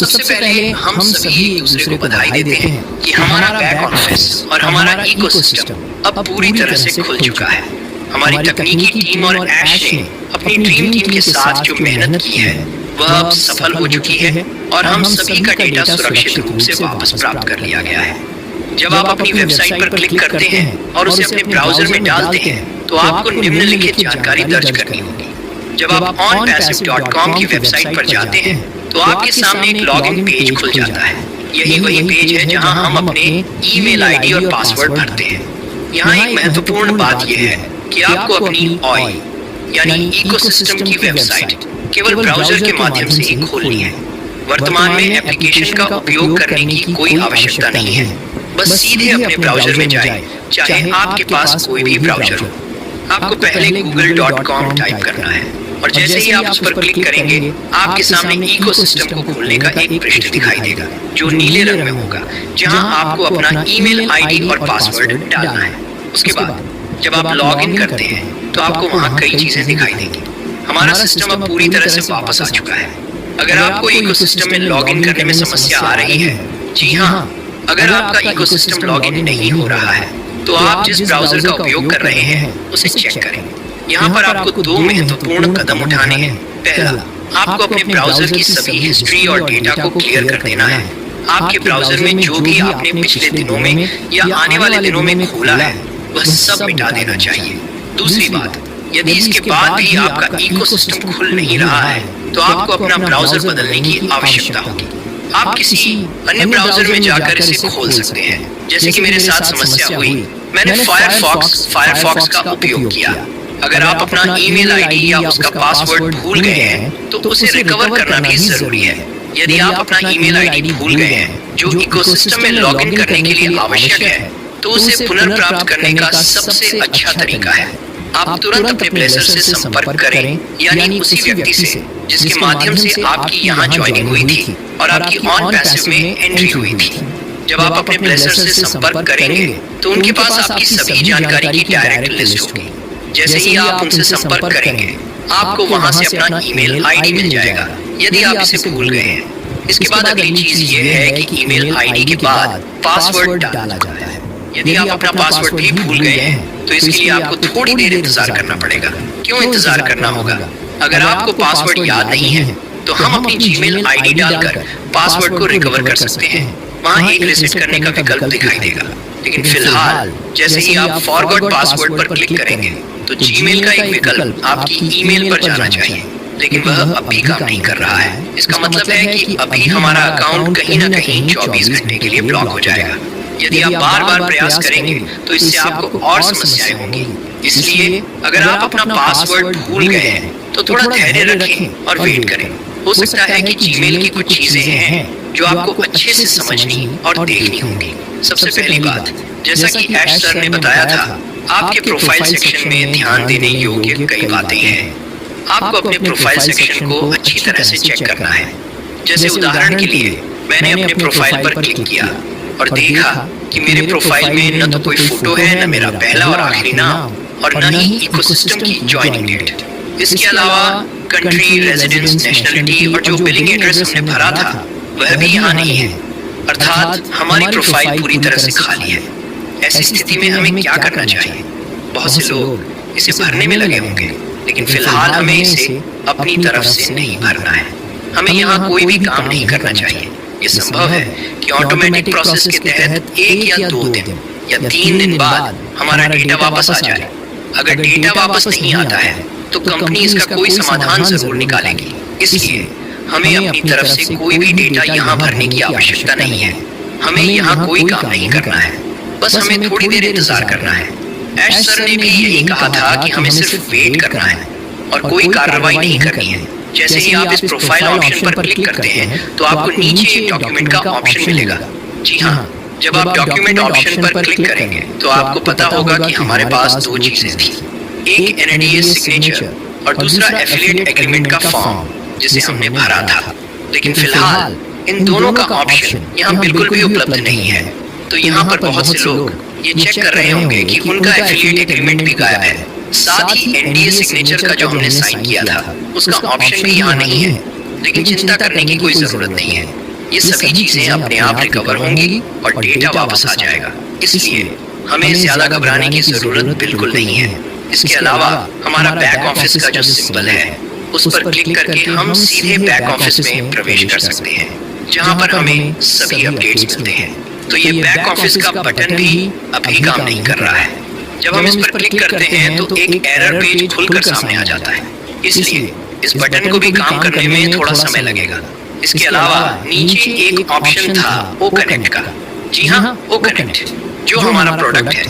सबसे पहले हम सभी एक दूसरे को बधाई देते हैं कि हमारा बैक ऑफिस और हमारा इकोसिस्टम अब पूरी तरह से खुल चुका है। हमारी तकनीकी टीम और ऐश ने अपनी ड्रीम टीम के साथ जो मेहनत की है वह अब सफल हो चुकी है और हम सभी का डेटा सुरक्षित रूप से वापस प्राप्त कर लिया गया है। जब आप अपनी वेबसाइट पर क्लिक करते हैं और उसे अपने ब्राउजर में डालते हैं तो आपको निम्नलिखित जानकारी दर्ज करनी होगी। जब आप onpassive.com की वेबसाइट पर जाते हैं तो आपके सामने एक लॉगिन पेज खुल जाता है। यही वही पेज है जहां हम अपने ईमेल आईडी और पासवर्ड भरते हैं। यहाँ एक महत्वपूर्ण बात यह है कि आपको अपनी OI यानी इकोसिस्टम की वेबसाइट केवल ब्राउजर के माध्यम से ही खोलनी है। वर्तमान में एप्लीकेशन का उपयोग करने की कोई आवश्यकता नहीं है। बस सीधे अपने ब्राउजर में जाएं, चाहे आपके पास कोई भी ब्राउजर हो। आपको पहले google.com टाइप करना है और जैसे ही आप उस पर क्लिक करेंगे आपके सामने इकोसिस्टम को खोलने का एक पृष्ठ दिखाई देगा जो नीले रंग में होगा, जहां आपको अपना ईमेल आईडी और पासवर्ड डालना है। उसके बाद जब आप लॉग इन करते हैं तो आपको वहां कई चीजें दिखाई देंगी। हमारा सिस्टम अब पूरी तरह से वापस आ चुका है। अगर आपको इकोसिस्टम में लॉग इन करने में समस्या आ रही है, जी हाँ, अगर आपका इकोसिस्टम लॉग इन नहीं हो रहा है तो आप जिस ब्राउजर का उपयोग कर रहे हैं उसे चेक करें। यहाँ पर आपको दो महत्वपूर्ण कदम उठाने हैं। पहला, आपको अपने ब्राउजर की सभी हिस्ट्री और डेटा को क्लियर कर देना है। आपके ब्राउजर में जो भी आपने पिछले दिनों में या आने वाले दिनों में खोला है वह सब मिटा देना चाहिए। दूसरी बात, यदि इसके बाद भी आपका इकोसिस्टम खुल नहीं रहा है तो आपको अपना ब्राउजर बदलने की आवश्यकता होगी। आप किसी अन्य ब्राउजर में जाकर इसे खोल सकते हैं। जैसे कि मेरे साथ समस्या हुई, मैंने फायरफॉक्स का उपयोग किया। अगर आप अपना ईमेल आईडी या उसका पासवर्ड भूल गए हैं तो उसे रिकवर करना भी जरूरी है। यदि आप अपना ईमेल आईडी भूल गए हैं जो इकोसिस्टम में लॉगिन करने के लिए आवश्यक है तो उसे पुनर्प्राप्त करने का सबसे अच्छा तरीका है आप तुरंत अपने ब्लेजर से संपर्क करें, यानी उसी व्यक्ति से जिसके माध्यम से आपकी यहाँ ज्वाइनिंग हुई थी और आपकी OnPassive में एंट्री हुई थी। जब आप अपने ब्लेजर से संपर्क करेंगे तो उनके पास आपकी सभी जानकारी की डायरेक्ट लिस्ट होगी। जैसे ही आप उनसे संपर्क करेंगे आपको वहां से अपना ईमेल आईडी मिल जाएगा यदि आप इसे भूल गए हैं। इसके बाद अगली चीज ये है कि ईमेल आईडी के बाद पासवर्ड डाला जाता है। यदि आप अपना पासवर्ड भी भूल गए हैं तो इसके लिए आपको थोड़ी देर इंतजार करना पड़ेगा। क्यों इंतजार करना होगा? अगर आपको पासवर्ड याद नहीं है तो हम अपनी जीमेल आईडी डालकर पासवर्ड को रिकवर कर सकते हैं। वहाँ एक रिसेट करने का विकल्प दिखाई देगा, लेकिन फिलहाल जैसे ही आप फॉरगॉट पासवर्ड पर क्लिक करेंगे तो जीमेल का एक विकल्प आपकी ईमेल पर जाना चाहिए, लेकिन वह अब भी काम नहीं कर रहा है। इसका मतलब है कि अभी हमारा अकाउंट कहीं ना कहीं 24 घंटे के लिए ब्लॉक हो जाएगा। यदि आप बार बार प्रयास करेंगे तो इससे आपको और समस्याएं होंगी। इसलिए अगर आप अपना पासवर्ड भूल गए हैं तो थोड़ा धैर्य रखें और वेट करें। हो सकता है कि जीमेल की कुछ चीजें हैं जो आपको अच्छे से समझनी और देखनी होंगी। सबसे पहली बात, जैसा कि ऐश सर ने बताया था, आपके प्रोफाइल सेक्शन में ध्यान देने योग्य कई बातें हैं। आपको अपने प्रोफाइल सेक्शन को अच्छी तरह से चेक करना है। जैसे उदाहरण के लिए मैंने अपने प्रोफाइल पर क्लिक किया और देखा कि मेरे प्रोफाइल में न तो कोई फोटो है, न मेरा पहला और आखिरी नाम, और न ही इकोसिस्टम की ज्वाइनिंग डेट। इसके अलावा कंट्री, रेजिडेंस, नेशनलिटी और जो बिलिंग एड्रेस हमने भरा था वह भी यहाँ नहीं है। अर्थात हमारी प्रोफाइल पूरी तरह से खाली है। ऐसी स्थिति में हमें क्या करना चाहिए? बहुत से लोग इसे भरने में लगे होंगे, लेकिन फिलहाल हमें इसे अपनी तरफ से नहीं भरना है। हमें यहाँ कोई भी काम नहीं करना चाहिए। ये संभव है कि ऑटोमेटिक प्रोसेस के तहत 1 या 2 दिन या 3 दिन बाद हमारा डेटा वापस आ जाए। अगर डेटा वापस नहीं आता है तो कंपनी इसका कोई समाधान जरूर निकालेगी। इसलिए हमें अपनी तरफ से कोई भी डेटा यहाँ भरने की आवश्यकता नहीं है। हमें यहाँ कोई काम नहीं करना है, बस हमें थोड़ी देर इंतजार करना है। ऐश सर ने भी यही कहा था कि हमें सिर्फ वेट करना है और कोई कार्रवाई नहीं करनी है। जैसे ही आप इस प्रोफाइल ऑप्शन पर क्लिक करते हैं तो आपको नीचे एक डॉक्यूमेंट का ऑप्शन मिलेगा। जी हाँ, जब आप डॉक्यूमेंट ऑप्शन पर क्लिक करेंगे तो आपको पता होगा कि हमारे पास 2 चीजें थी, एक NDA सिग्नेचर और दूसरा एफिलिएट एग्रीमेंट का फॉर्म जिसे हमने भरा था। लेकिन फिलहाल इन दोनों का ऑप्शन यहाँ बिल्कुल भी उपलब्ध नहीं है। तो यहाँ पर बहुत से लोग ये चेक कर रहे होंगे कि उनका एफिलिएट एग्रीमेंट भी गायब है। साथ ही NDA सिग्नेचर का जो हमने साइन किया था उसका ऑप्शन भी यहाँ नहीं है। लेकिन चिंता करने की कोई जरूरत नहीं है। ये सभी चीजें अपने आप रिकवर होंगी और डेटा वापस आ जाएगा। इसलिए हमें ज्यादा घबराने की जरूरत बिल्कुल नहीं है। इसके अलावा हमारा बैक ऑफिस का जो सिंबल है उस पर क्लिक करके हम सीधे बैक ऑफिस में प्रवेश कर सकते हैं, जहां पर हमें सभी अपडेट्स मिलते हैं। तो ये बैक ऑफिस का बटन भी अभी काम नहीं कर रहा है। जब हम इस पर क्लिक करते हैं तो एक एरर पेज खुलकर सामने आ जाता है, इसलिए इस बटन को भी काम करने में थोड़ा समय लगेगा। इसके अलावा नीचे एक ऑप्शन था ओ कनेक्ट का। जी हाँ, ओ कनेक्ट जो हमारा प्रोडक्ट है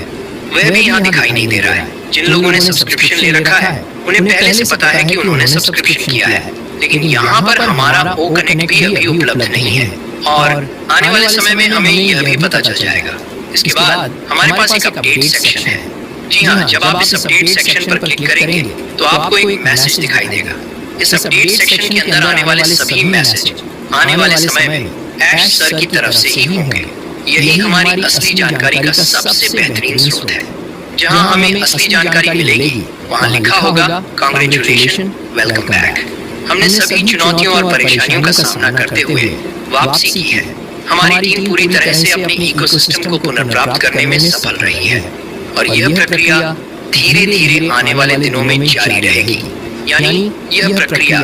वह भी यहाँ दिखाई नहीं दे रहा है। जिन लोगों ने सब्सक्रिप्शन ले रखा है उन्हें पहले से पता है कि उन्होंने सब्सक्रिप्शन किया है, लेकिन यहाँ पर हमारा ओ कनेक्ट भी अभी उपलब्ध नहीं है और आने वाले समय में हमें यह भी पता चल जाएगा। इसके बाद हमारे पास एक अपडेट सेक्शन है। जी हाँ, जब आप इस अपडेट सेक्शन पर क्लिक करेंगे तो आपको एक मैसेज दिखाई देगा। इस अपडेट सेक्शन के अंदर आने वाले सभी मैसेज आने वाले समय में ऐश सर की तरफ से ही होंगे। यही हमारी असली जानकारी का सबसे बेहतरीन स्रोत है। जहां हमें असली जानकारी मिलेगी वहां लिखा होगा कांग्रेचुलेशन, वेलकम बैक। हमने सभी चुनौतियों और परेशानियों का सामना करते हुए वापसी की है। हमारी टीम पूरी तरह से अपने इकोसिस्टम को पुनर्प्राप्त करने में सफल रही है और यह प्रक्रिया धीरे धीरे आने वाले दिनों में जारी रहेगी। यानी यह प्रक्रिया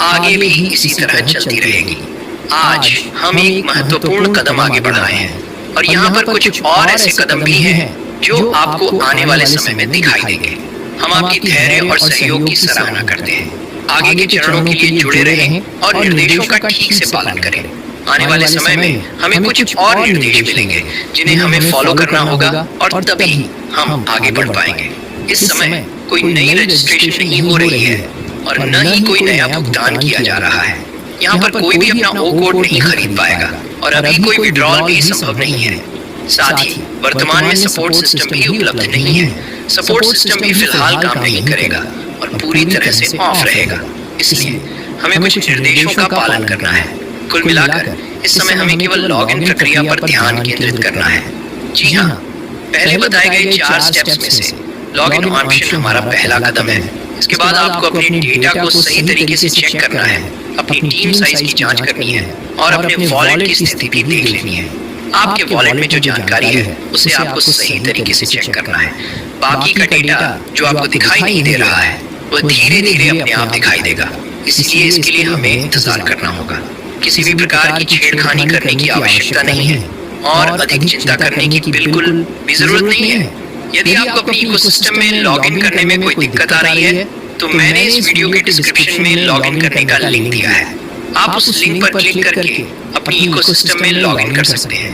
आगे भी इसी तरह चलती रहेगी। आज हम एक महत्वपूर्ण कदम आगे बढ़ाए हैं और यहाँ पर कुछ और ऐसे कदम भी हैं जो आपको आने वाले समय में दिखाई देंगे। हम आपकी धैर्य और सहयोग की सराहना करते हैं। आगे के चरणों के लिए जुड़े रहें और निर्देशों का ठीक से पालन करें। आने वाले समय में हमें कुछ और निर्देश मिलेंगे जिन्हें हमें फॉलो करना होगा और तभी हम आगे बढ़ पाएंगे। इस समय कोई नई रजिस्ट्रेशन नहीं हो रही है और न ही कोई नया भुगतान किया जा रहा है। यहाँ पर कोई भी अपना ओ कोड नहीं खरीद पाएगा और अभी कोई विड्रॉल भी संभव नहीं है। साथ ही वर्तमान में सपोर्ट सिस्टम भी उपलब्ध नहीं है। सपोर्ट सिस्टम भी फिलहाल काम नहीं करेगा और पूरी तरह से ऑफ रहेगा। इसलिए हमें कुछ निर्देशों का पालन करना है। कुल मिलाकर इस समय हमें केवल लॉगिन प्रक्रिया पर ध्यान केंद्रित करना है। जी हाँ, पहले बताए गए 4 स्टेप्स में से लॉगिन ऑप्शन हमारा पहला कदम है। इसके बाद आपको अपने डेटा को सही तरीके से चेक करना है, अपनी टीम साइज की जांच करनी है और अपने वॉलेट की स्थिति भी देख लेनी है। आपके वॉलेट में जो जानकारी है उसे आपको सही तरीके से चेक करना है। बाकी का डेटा जो आपको दिखाई नहीं दे रहा है वह धीरे धीरे अपने आप दिखाई देगा। इसलिए इसके लिए हमें इंतजार करना होगा। किसी भी प्रकार की छेड़खानी करने की आवश्यकता नहीं है और अधिक चिंता करने की बिल्कुल भी जरूरत नहीं है। यदि आपको अपनी इकोसिस्टम में लॉगिन करने में कोई दिक्कत आ रही है तो मैंने इस वीडियो के डिस्क्रिप्शन में लॉगिन करने का लिंक दिया है। आप उस लिंक पर क्लिक करके अपनी इकोसिस्टम में लॉगिन कर सकते हैं।